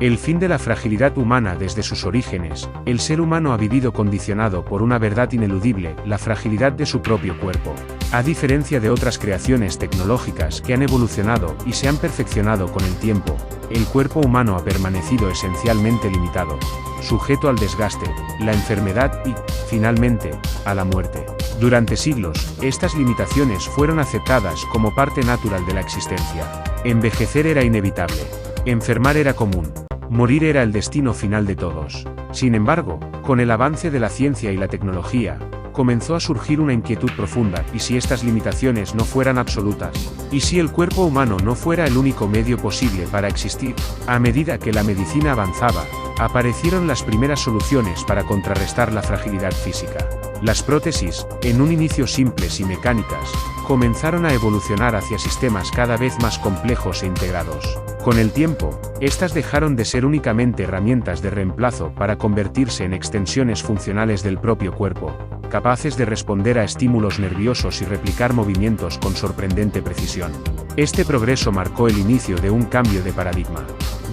El fin de la fragilidad humana. Desde sus orígenes, el ser humano ha vivido condicionado por una verdad ineludible, la fragilidad de su propio cuerpo. A diferencia de otras creaciones tecnológicas que han evolucionado y se han perfeccionado con el tiempo, el cuerpo humano ha permanecido esencialmente limitado, sujeto al desgaste, la enfermedad y, finalmente, a la muerte. Durante siglos, estas limitaciones fueron aceptadas como parte natural de la existencia. Envejecer era inevitable. Enfermar era común. Morir era el destino final de todos. Sin embargo, con el avance de la ciencia y la tecnología, comenzó a surgir una inquietud profunda: ¿y si estas limitaciones no fueran absolutas? ¿Y si el cuerpo humano no fuera el único medio posible para existir? A medida que la medicina avanzaba, aparecieron las primeras soluciones para contrarrestar la fragilidad física. Las prótesis, en un inicio simples y mecánicas, comenzaron a evolucionar hacia sistemas cada vez más complejos e integrados. Con el tiempo, estas dejaron de ser únicamente herramientas de reemplazo para convertirse en extensiones funcionales del propio cuerpo, capaces de responder a estímulos nerviosos y replicar movimientos con sorprendente precisión. Este progreso marcó el inicio de un cambio de paradigma.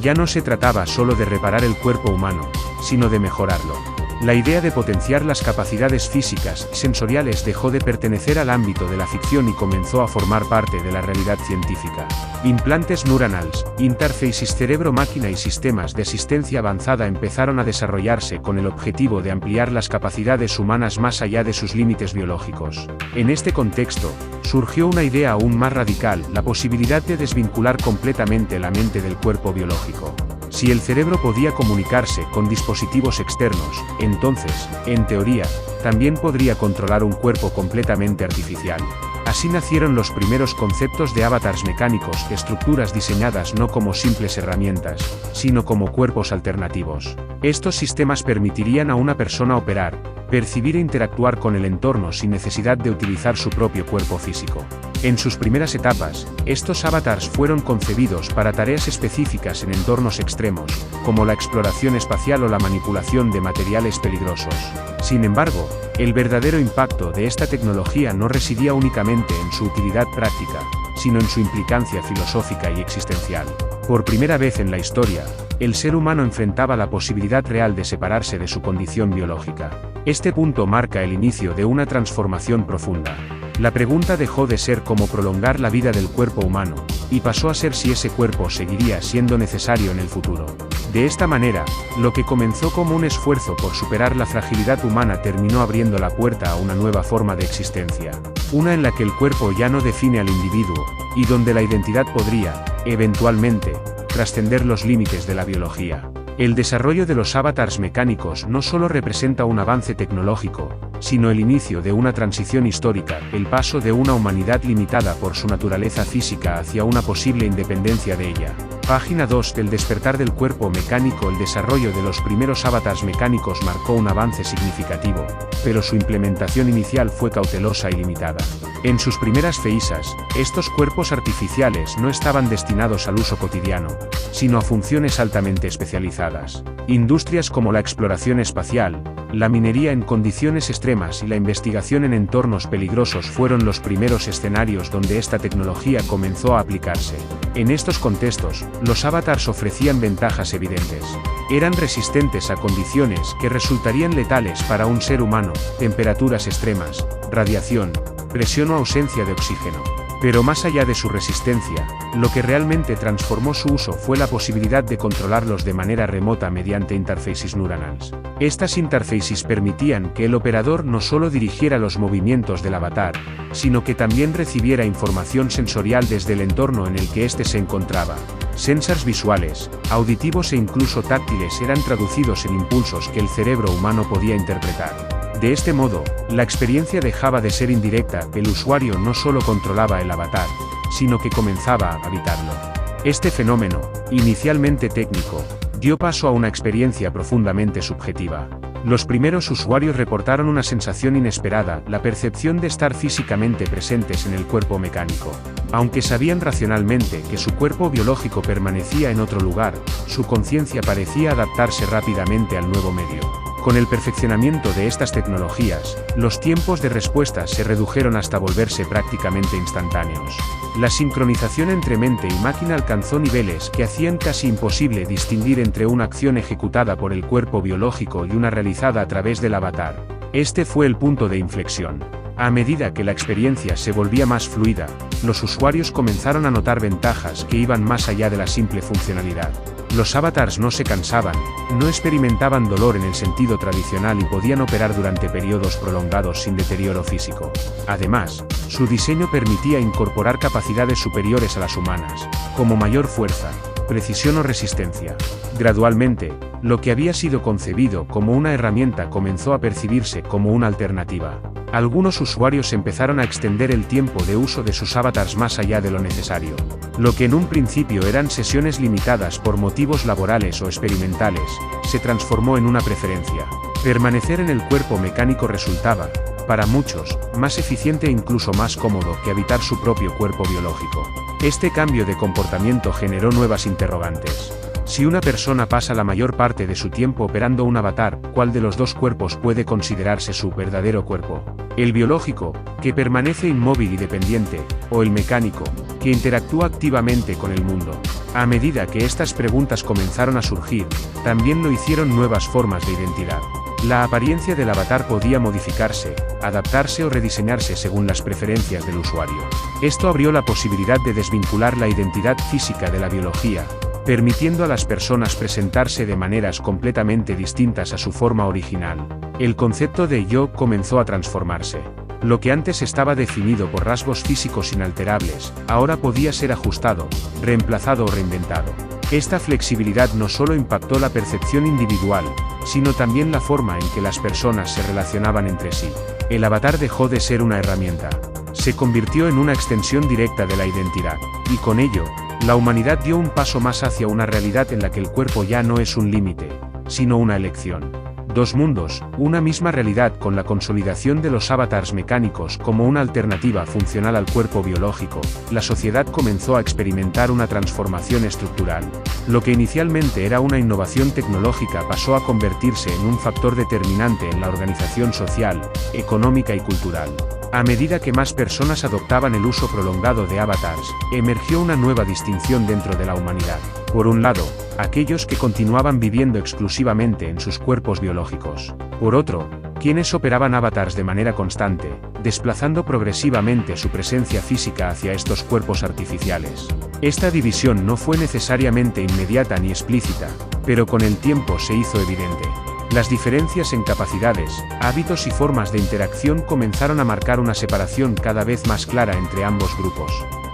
Ya no se trataba solo de reparar el cuerpo humano, sino de mejorarlo. La idea de potenciar las capacidades físicas y sensoriales dejó de pertenecer al ámbito de la ficción y comenzó a formar parte de la realidad científica. Implantes neuronales, interfaces cerebro-máquina y sistemas de asistencia avanzada empezaron a desarrollarse con el objetivo de ampliar las capacidades humanas más allá de sus límites biológicos. En este contexto, surgió una idea aún más radical: la posibilidad de desvincular completamente la mente del cuerpo biológico. Si el cerebro podía comunicarse con dispositivos externos, entonces, en teoría, también podría controlar un cuerpo completamente artificial. Así nacieron los primeros conceptos de avatars mecánicos, estructuras diseñadas no como simples herramientas, sino como cuerpos alternativos. Estos sistemas permitirían a una persona operar, percibir e interactuar con el entorno sin necesidad de utilizar su propio cuerpo físico. En sus primeras etapas, estos avatars fueron concebidos para tareas específicas en entornos extremos, como la exploración espacial o la manipulación de materiales peligrosos. Sin embargo, el verdadero impacto de esta tecnología no residía únicamente en su utilidad práctica, sino en su implicancia filosófica y existencial. Por primera vez en la historia, el ser humano enfrentaba la posibilidad real de separarse de su condición biológica. Este punto marca el inicio de una transformación profunda. La pregunta dejó de ser cómo prolongar la vida del cuerpo humano, y pasó a ser si ese cuerpo seguiría siendo necesario en el futuro. De esta manera, lo que comenzó como un esfuerzo por superar la fragilidad humana terminó abriendo la puerta a una nueva forma de existencia. Una en la que el cuerpo ya no define al individuo, y donde la identidad podría, eventualmente, trascender los límites de la biología. El desarrollo de los avatars mecánicos no solo representa un avance tecnológico, sino el inicio de una transición histórica, el paso de una humanidad limitada por su naturaleza física hacia una posible independencia de ella. Página 2 del despertar del cuerpo mecánico. El desarrollo de los primeros avatars mecánicos marcó un avance significativo, pero su implementación inicial fue cautelosa y limitada. En sus primeras fases, estos cuerpos artificiales no estaban destinados al uso cotidiano, sino a funciones altamente especializadas. Industrias como la exploración espacial, la minería en condiciones extremas y la investigación en entornos peligrosos fueron los primeros escenarios donde esta tecnología comenzó a aplicarse. En estos contextos, los avatars ofrecían ventajas evidentes. Eran resistentes a condiciones que resultarían letales para un ser humano: temperaturas extremas, radiación, presión o ausencia de oxígeno. Pero más allá de su resistencia, lo que realmente transformó su uso fue la posibilidad de controlarlos de manera remota mediante interfaces neuronales. Estas interfaces permitían que el operador no solo dirigiera los movimientos del avatar, sino que también recibiera información sensorial desde el entorno en el que éste se encontraba. Sensores visuales, auditivos e incluso táctiles eran traducidos en impulsos que el cerebro humano podía interpretar. De este modo, la experiencia dejaba de ser indirecta: el usuario no solo controlaba el avatar, sino que comenzaba a habitarlo. Este fenómeno, inicialmente técnico, dio paso a una experiencia profundamente subjetiva. Los primeros usuarios reportaron una sensación inesperada: la percepción de estar físicamente presentes en el cuerpo mecánico. Aunque sabían racionalmente que su cuerpo biológico permanecía en otro lugar, su conciencia parecía adaptarse rápidamente al nuevo medio. Con el perfeccionamiento de estas tecnologías, los tiempos de respuesta se redujeron hasta volverse prácticamente instantáneos. La sincronización entre mente y máquina alcanzó niveles que hacían casi imposible distinguir entre una acción ejecutada por el cuerpo biológico y una realizada a través del avatar. Este fue el punto de inflexión. A medida que la experiencia se volvía más fluida, los usuarios comenzaron a notar ventajas que iban más allá de la simple funcionalidad. Los avatars no se cansaban, no experimentaban dolor en el sentido tradicional y podían operar durante periodos prolongados sin deterioro físico. Además, su diseño permitía incorporar capacidades superiores a las humanas, como mayor fuerza, precisión o resistencia. Gradualmente, lo que había sido concebido como una herramienta comenzó a percibirse como una alternativa. Algunos usuarios empezaron a extender el tiempo de uso de sus avatars más allá de lo necesario. Lo que en un principio eran sesiones limitadas por motivos laborales o experimentales, se transformó en una preferencia. Permanecer en el cuerpo mecánico resultaba, para muchos, más eficiente e incluso más cómodo que habitar su propio cuerpo biológico. Este cambio de comportamiento generó nuevas interrogantes. Si una persona pasa la mayor parte de su tiempo operando un avatar, ¿cuál de los dos cuerpos puede considerarse su verdadero cuerpo? ¿El biológico, que permanece inmóvil y dependiente, o el mecánico, que interactúa activamente con el mundo? A medida que estas preguntas comenzaron a surgir, también lo hicieron nuevas formas de identidad. La apariencia del avatar podía modificarse, adaptarse o rediseñarse según las preferencias del usuario. Esto abrió la posibilidad de desvincular la identidad física de la biología, permitiendo a las personas presentarse de maneras completamente distintas a su forma original. El concepto de yo comenzó a transformarse. Lo que antes estaba definido por rasgos físicos inalterables, ahora podía ser ajustado, reemplazado o reinventado. Esta flexibilidad no solo impactó la percepción individual, sino también la forma en que las personas se relacionaban entre sí. El avatar dejó de ser una herramienta. Se convirtió en una extensión directa de la identidad, y con ello, la humanidad dio un paso más hacia una realidad en la que el cuerpo ya no es un límite, sino una elección. Dos mundos, una misma realidad con la consolidación de los avatars mecánicos como una alternativa funcional al cuerpo biológico, la sociedad comenzó a experimentar una transformación estructural. Lo que inicialmente era una innovación tecnológica pasó a convertirse en un factor determinante en la organización social, económica y cultural. A medida que más personas adoptaban el uso prolongado de avatars, emergió una nueva distinción dentro de la humanidad. Por un lado, aquellos que continuaban viviendo exclusivamente en sus cuerpos biológicos. Por otro, quienes operaban avatars de manera constante, desplazando progresivamente su presencia física hacia estos cuerpos artificiales. Esta división no fue necesariamente inmediata ni explícita, pero con el tiempo se hizo evidente. Las diferencias en capacidades, hábitos y formas de interacción comenzaron a marcar una separación cada vez más clara entre ambos grupos.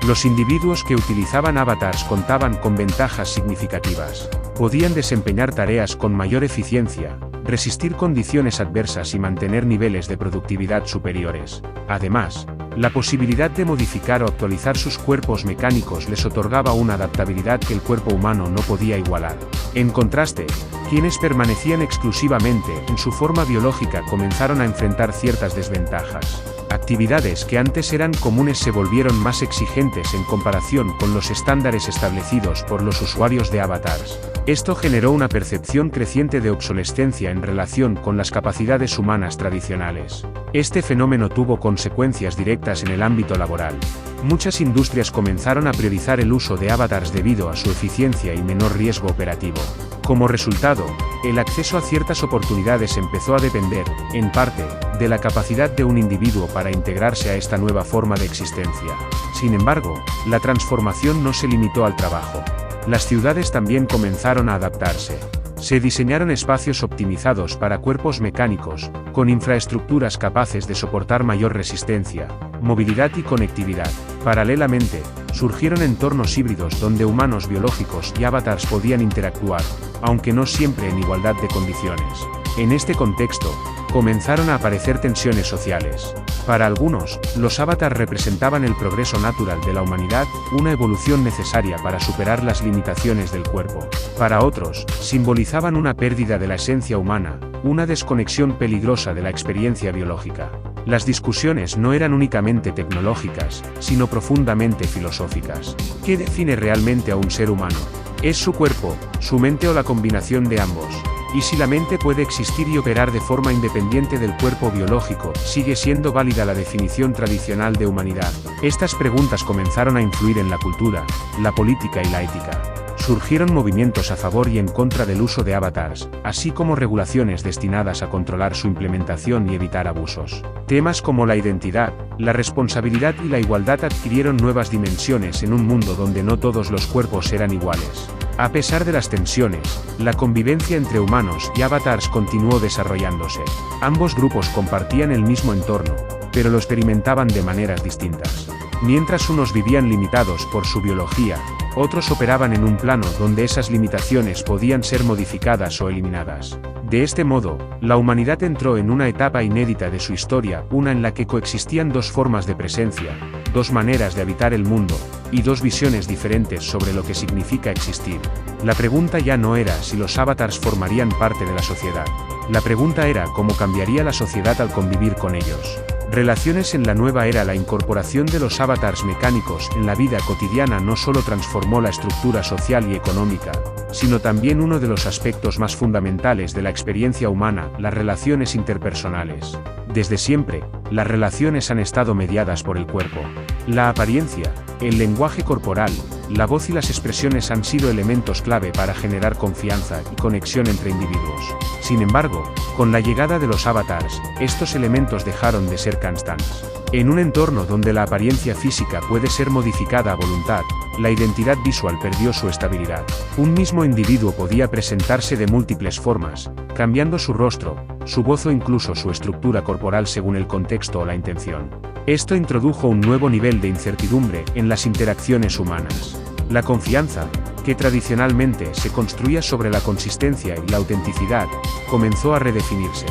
Los individuos que utilizaban avatars contaban con ventajas significativas. Podían desempeñar tareas con mayor eficiencia, resistir condiciones adversas y mantener niveles de productividad superiores. Además, la posibilidad de modificar o actualizar sus cuerpos mecánicos les otorgaba una adaptabilidad que el cuerpo humano no podía igualar. En contraste, quienes permanecían exclusivamente en su forma biológica comenzaron a enfrentar ciertas desventajas. Actividades que antes eran comunes se volvieron más exigentes en comparación con los estándares establecidos por los usuarios de avatars. Esto generó una percepción creciente de obsolescencia en relación con las capacidades humanas tradicionales. Este fenómeno tuvo consecuencias directas en el ámbito laboral. Muchas industrias comenzaron a priorizar el uso de avatars debido a su eficiencia y menor riesgo operativo. Como resultado, el acceso a ciertas oportunidades empezó a depender, en parte, de la capacidad de un individuo para integrarse a esta nueva forma de existencia. Sin embargo, la transformación no se limitó al trabajo. Las ciudades también comenzaron a adaptarse. Se diseñaron espacios optimizados para cuerpos mecánicos, con infraestructuras capaces de soportar mayor resistencia, movilidad y conectividad. Paralelamente, surgieron entornos híbridos donde humanos biológicos y avatars podían interactuar, aunque no siempre en igualdad de condiciones. En este contexto, comenzaron a aparecer tensiones sociales. Para algunos, los avatars representaban el progreso natural de la humanidad, una evolución necesaria para superar las limitaciones del cuerpo. Para otros, simbolizaban una pérdida de la esencia humana, una desconexión peligrosa de la experiencia biológica. Las discusiones no eran únicamente tecnológicas, sino profundamente filosóficas. ¿Qué define realmente a un ser humano? ¿Es su cuerpo, su mente o la combinación de ambos? ¿Y si la mente puede existir y operar de forma independiente del cuerpo biológico, sigue siendo válida la definición tradicional de humanidad? Estas preguntas comenzaron a influir en la cultura, la política y la ética. Surgieron movimientos a favor y en contra del uso de avatars, así como regulaciones destinadas a controlar su implementación y evitar abusos. Temas como la identidad, la responsabilidad y la igualdad adquirieron nuevas dimensiones en un mundo donde no todos los cuerpos eran iguales. A pesar de las tensiones, la convivencia entre humanos y avatars continuó desarrollándose. Ambos grupos compartían el mismo entorno, pero lo experimentaban de maneras distintas. Mientras unos vivían limitados por su biología, otros operaban en un plano donde esas limitaciones podían ser modificadas o eliminadas. De este modo, la humanidad entró en una etapa inédita de su historia, una en la que coexistían dos formas de presencia, dos maneras de habitar el mundo, y dos visiones diferentes sobre lo que significa existir. La pregunta ya no era si los avatars formarían parte de la sociedad. La pregunta era cómo cambiaría la sociedad al convivir con ellos. Relaciones en la nueva era. La incorporación de los avatars mecánicos en la vida cotidiana no solo transformó la estructura social y económica, sino también uno de los aspectos más fundamentales de la experiencia humana, las relaciones interpersonales. Desde siempre, las relaciones han estado mediadas por el cuerpo. La apariencia, el lenguaje corporal, la voz y las expresiones han sido elementos clave para generar confianza y conexión entre individuos. Sin embargo, con la llegada de los avatars, estos elementos dejaron de ser constantes. En un entorno donde la apariencia física puede ser modificada a voluntad, la identidad visual perdió su estabilidad. Un mismo individuo podía presentarse de múltiples formas, cambiando su rostro, su voz o incluso su estructura corporal según el contexto o la intención. Esto introdujo un nuevo nivel de incertidumbre en las interacciones humanas. La confianza, que tradicionalmente se construía sobre la consistencia y la autenticidad, comenzó a redefinirse.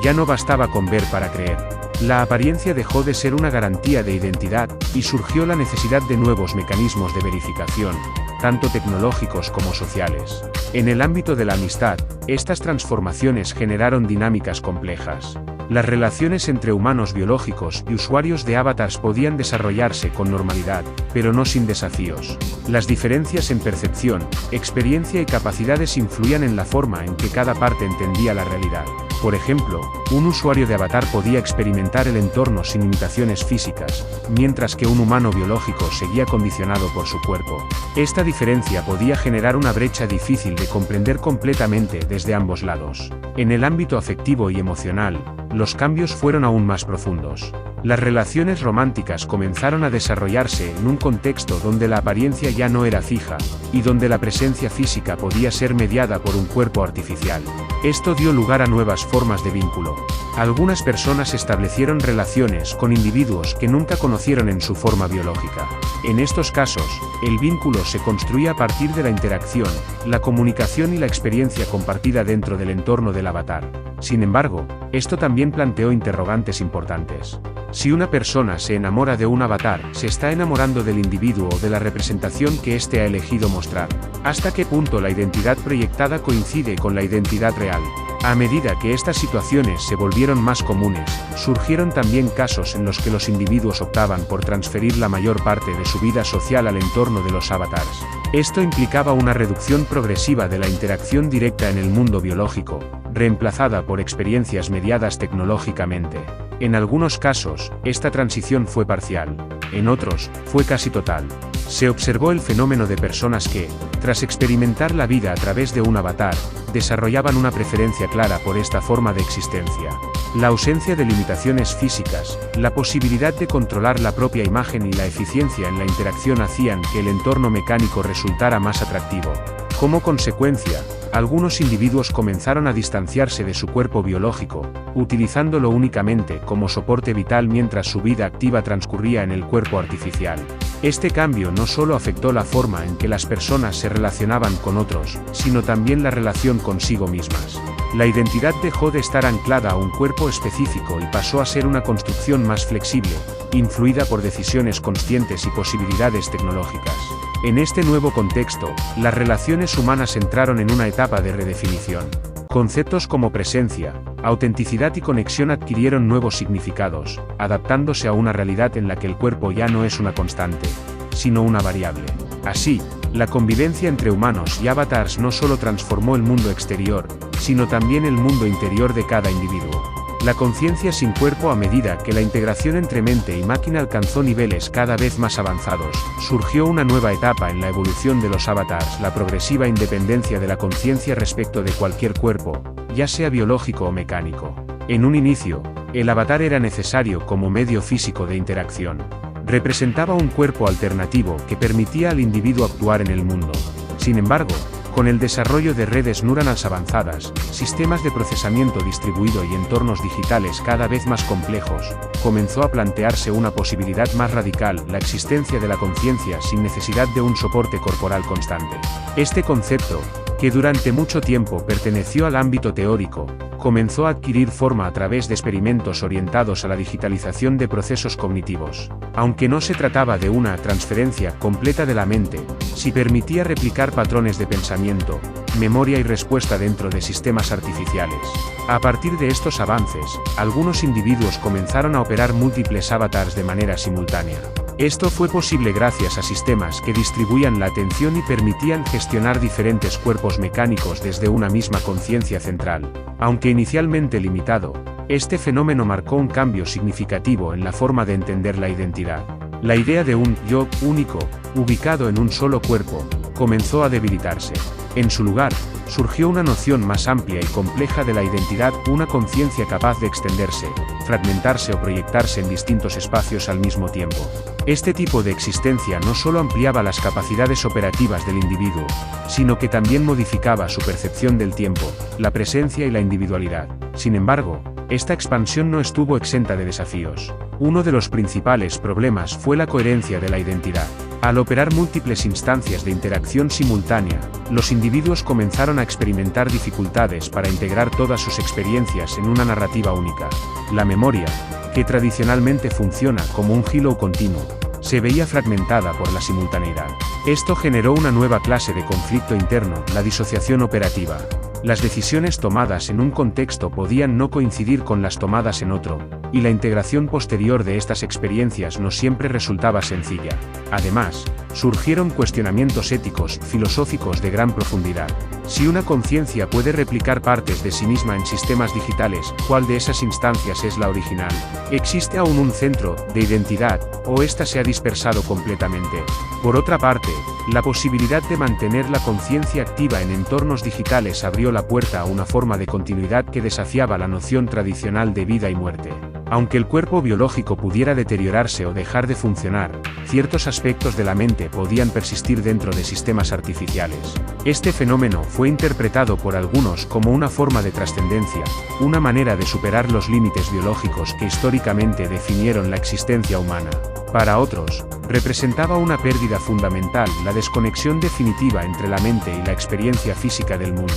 Ya no bastaba con ver para creer. La apariencia dejó de ser una garantía de identidad, y surgió la necesidad de nuevos mecanismos de verificación, tanto tecnológicos como sociales. En el ámbito de la amistad, estas transformaciones generaron dinámicas complejas. Las relaciones entre humanos biológicos y usuarios de avatars podían desarrollarse con normalidad, pero no sin desafíos. Las diferencias en percepción, experiencia y capacidades influían en la forma en que cada parte entendía la realidad. Por ejemplo, un usuario de avatar podía experimentar el entorno sin limitaciones físicas, mientras que un humano biológico seguía condicionado por su cuerpo. Esta diferencia podía generar una brecha difícil de comprender completamente desde ambos lados. En el ámbito afectivo y emocional, los cambios fueron aún más profundos. Las relaciones románticas comenzaron a desarrollarse en un contexto donde la apariencia ya no era fija, y donde la presencia física podía ser mediada por un cuerpo artificial. Esto dio lugar a nuevas formas de vínculo. Algunas personas establecieron relaciones con individuos que nunca conocieron en su forma biológica. En estos casos, el vínculo se construía a partir de la interacción, la comunicación y la experiencia compartida dentro del entorno del avatar. Sin embargo, esto también planteó interrogantes importantes. Si una persona se enamora de un avatar, se está enamorando del individuo o de la representación que éste ha elegido mostrar. ¿Hasta qué punto la identidad proyectada coincide con la identidad real? A medida que estas situaciones se volvieron más comunes, surgieron también casos en los que los individuos optaban por transferir la mayor parte de su vida social al entorno de los avatars. Esto implicaba una reducción progresiva de la interacción directa en el mundo biológico, reemplazada por experiencias mediadas tecnológicamente. En algunos casos, esta transición fue parcial, en otros, fue casi total. Se observó el fenómeno de personas que, tras experimentar la vida a través de un avatar, desarrollaban una preferencia clara por esta forma de existencia. La ausencia de limitaciones físicas, la posibilidad de controlar la propia imagen y la eficiencia en la interacción hacían que el entorno mecánico resultara más atractivo. Como consecuencia, algunos individuos comenzaron a distanciarse de su cuerpo biológico, utilizándolo únicamente como soporte vital mientras su vida activa transcurría en el cuerpo artificial. Este cambio no solo afectó la forma en que las personas se relacionaban con otros, sino también la relación consigo mismas. La identidad dejó de estar anclada a un cuerpo específico y pasó a ser una construcción más flexible, influida por decisiones conscientes y posibilidades tecnológicas. En este nuevo contexto, las relaciones humanas entraron en una etapa de redefinición. Conceptos como presencia, autenticidad y conexión adquirieron nuevos significados, adaptándose a una realidad en la que el cuerpo ya no es una constante, sino una variable. Así, La convivencia entre humanos y avatars no solo transformó el mundo exterior, sino también el mundo interior de cada individuo. La conciencia sin cuerpo. A medida que la integración entre mente y máquina alcanzó niveles cada vez más avanzados, surgió una nueva etapa en la evolución de los avatars: la progresiva independencia de la conciencia respecto de cualquier cuerpo, ya sea biológico o mecánico. En un inicio, el avatar era necesario como medio físico de interacción. Representaba un cuerpo alternativo que permitía al individuo actuar en el mundo. Sin embargo, con el desarrollo de redes neuronales avanzadas, sistemas de procesamiento distribuido y entornos digitales cada vez más complejos, comenzó a plantearse una posibilidad más radical: la existencia de la conciencia sin necesidad de un soporte corporal constante. Este concepto, que durante mucho tiempo perteneció al ámbito teórico, comenzó a adquirir forma a través de experimentos orientados a la digitalización de procesos cognitivos. Aunque no se trataba de una transferencia completa de la mente, sí permitía replicar patrones de pensamiento, memoria y respuesta dentro de sistemas artificiales. A partir de estos avances, algunos individuos comenzaron a operar múltiples avatars de manera simultánea. Esto fue posible gracias a sistemas que distribuían la atención y permitían gestionar diferentes cuerpos mecánicos desde una misma conciencia central. Aunque inicialmente limitado, este fenómeno marcó un cambio significativo en la forma de entender la identidad. La idea de un yo único, ubicado en un solo cuerpo, comenzó a debilitarse. En su lugar, surgió una noción más amplia y compleja de la identidad: una conciencia capaz de extenderse, fragmentarse o proyectarse en distintos espacios al mismo tiempo. Este tipo de existencia no solo ampliaba las capacidades operativas del individuo, sino que también modificaba su percepción del tiempo, la presencia y la individualidad. Sin embargo, esta expansión no estuvo exenta de desafíos. Uno de los principales problemas fue la coherencia de la identidad. Al operar múltiples instancias de interacción simultánea, los individuos comenzaron a experimentar dificultades para integrar todas sus experiencias en una narrativa única. La memoria, que tradicionalmente funciona como un hilo continuo, se veía fragmentada por la simultaneidad. Esto generó una nueva clase de conflicto interno: la disociación operativa. Las decisiones tomadas en un contexto podían no coincidir con las tomadas en otro, y la integración posterior de estas experiencias no siempre resultaba sencilla. Además, surgieron cuestionamientos éticos, filosóficos de gran profundidad. Si una conciencia puede replicar partes de sí misma en sistemas digitales, ¿cuál de esas instancias es la original? ¿Existe aún un centro de identidad, o ésta se ha dispersado completamente? Por otra parte, la posibilidad de mantener la conciencia activa en entornos digitales abrió la puerta a una forma de continuidad que desafiaba la noción tradicional de vida y muerte. Aunque el cuerpo biológico pudiera deteriorarse o dejar de funcionar, ciertos aspectos de la mente podían persistir dentro de sistemas artificiales. Este fenómeno fue interpretado por algunos como una forma de trascendencia, una manera de superar los límites biológicos que históricamente definieron la existencia humana. Para otros, representaba una pérdida fundamental: la desconexión definitiva entre la mente y la experiencia física del mundo.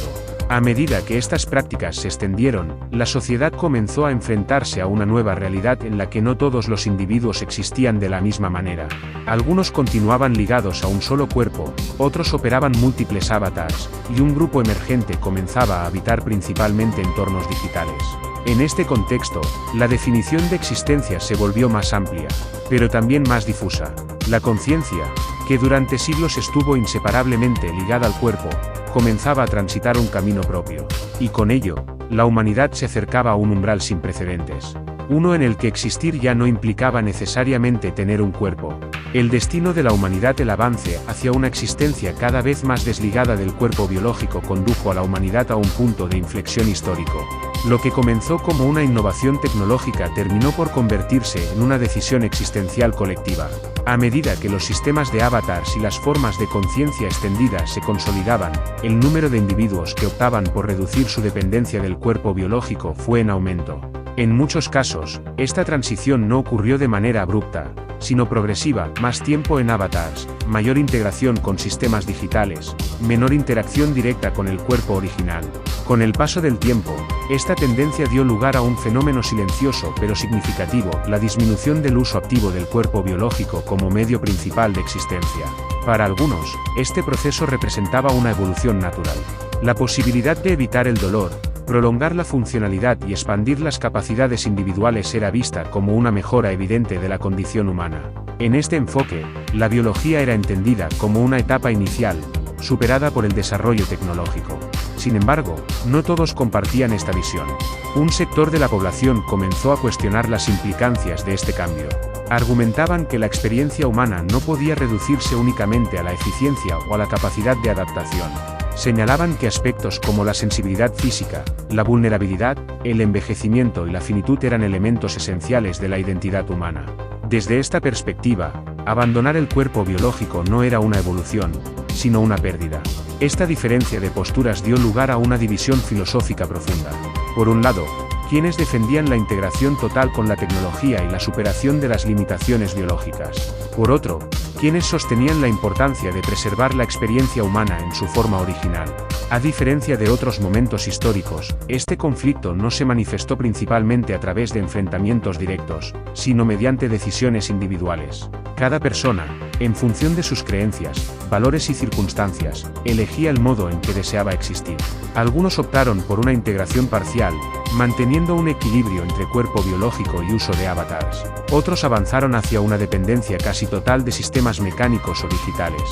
A medida que estas prácticas se extendieron, la sociedad comenzó a enfrentarse a una nueva realidad en la que no todos los individuos existían de la misma manera. Algunos continuaban ligados a un solo cuerpo, otros operaban múltiples avatars, y un grupo emergente comenzaba a habitar principalmente entornos digitales. En este contexto, la definición de existencia se volvió más amplia, pero también más difusa. La conciencia, que durante siglos estuvo inseparablemente ligada al cuerpo, comenzaba a transitar un camino propio, y con ello, la humanidad se acercaba a un umbral sin precedentes. Uno en el que existir ya no implicaba necesariamente tener un cuerpo. El destino de la humanidad, el avance hacia una existencia cada vez más desligada del cuerpo biológico, condujo a la humanidad a un punto de inflexión histórico. Lo que comenzó como una innovación tecnológica terminó por convertirse en una decisión existencial colectiva. A medida que los sistemas de avatars y las formas de conciencia extendida se consolidaban, el número de individuos que optaban por reducir su dependencia del cuerpo biológico fue en aumento. En muchos casos, esta transición no ocurrió de manera abrupta, sino progresiva: más tiempo en avatars, mayor integración con sistemas digitales, menor interacción directa con el cuerpo original. Con el paso del tiempo, esta tendencia dio lugar a un fenómeno silencioso pero significativo: la disminución del uso activo del cuerpo biológico como medio principal de existencia. Para algunos, este proceso representaba una evolución natural. La posibilidad de evitar el dolor, Prolongar la funcionalidad y expandir las capacidades individuales era vista como una mejora evidente de la condición humana. En este enfoque, la biología era entendida como una etapa inicial, superada por el desarrollo tecnológico. Sin embargo, no todos compartían esta visión. Un sector de la población comenzó a cuestionar las implicancias de este cambio. Argumentaban que la experiencia humana no podía reducirse únicamente a la eficiencia o a la capacidad de adaptación. Señalaban que aspectos como la sensibilidad física, la vulnerabilidad, el envejecimiento y la finitud eran elementos esenciales de la identidad humana. Desde esta perspectiva, abandonar el cuerpo biológico no era una evolución, sino una pérdida. Esta diferencia de posturas dio lugar a una división filosófica profunda. Por un lado, quienes defendían la integración total con la tecnología y la superación de las limitaciones biológicas. Por otro, quienes sostenían la importancia de preservar la experiencia humana en su forma original. A diferencia de otros momentos históricos, este conflicto no se manifestó principalmente a través de enfrentamientos directos, sino mediante decisiones individuales. Cada persona, en función de sus creencias, valores y circunstancias, elegía el modo en que deseaba existir. Algunos optaron por una integración parcial, manteniendo un equilibrio entre cuerpo biológico y uso de avatars. Otros avanzaron hacia una dependencia casi total de sistemas mecánicos o digitales.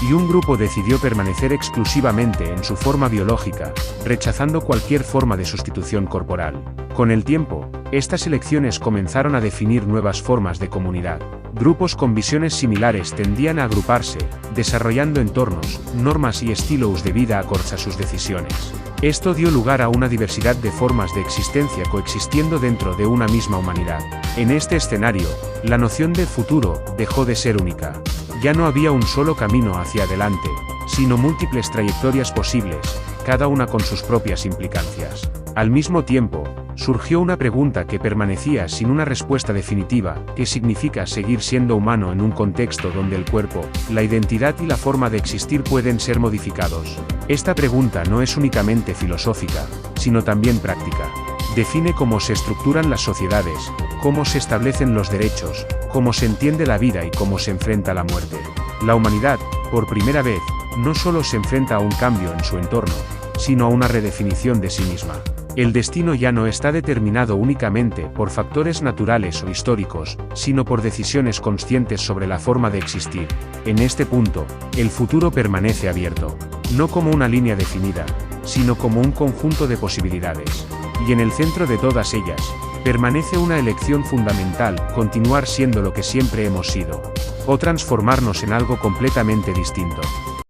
Y un grupo decidió permanecer exclusivamente en su forma biológica, rechazando cualquier forma de sustitución corporal. Con el tiempo, estas elecciones comenzaron a definir nuevas formas de comunidad. Grupos con visiones similares tendían a agruparse, desarrollando entornos, normas y estilos de vida acordes a sus decisiones. Esto dio lugar a una diversidad de formas de existencia coexistiendo dentro de una misma humanidad. En este escenario, la noción de futuro dejó de ser única. Ya no había un solo camino hacia adelante, sino múltiples trayectorias posibles, cada una con sus propias implicancias. Al mismo tiempo, surgió una pregunta que permanecía sin una respuesta definitiva: ¿qué significa seguir siendo humano en un contexto donde el cuerpo, la identidad y la forma de existir pueden ser modificados? Esta pregunta no es únicamente filosófica, sino también práctica. Define cómo se estructuran las sociedades, cómo se establecen los derechos, cómo se entiende la vida y cómo se enfrenta la muerte. La humanidad, por primera vez, no solo se enfrenta a un cambio en su entorno, sino a una redefinición de sí misma. El destino ya no está determinado únicamente por factores naturales o históricos, sino por decisiones conscientes sobre la forma de existir. En este punto, el futuro permanece abierto, no como una línea definida, sino como un conjunto de posibilidades. Y en el centro de todas ellas, permanece una elección fundamental: continuar siendo lo que siempre hemos sido, o transformarnos en algo completamente distinto.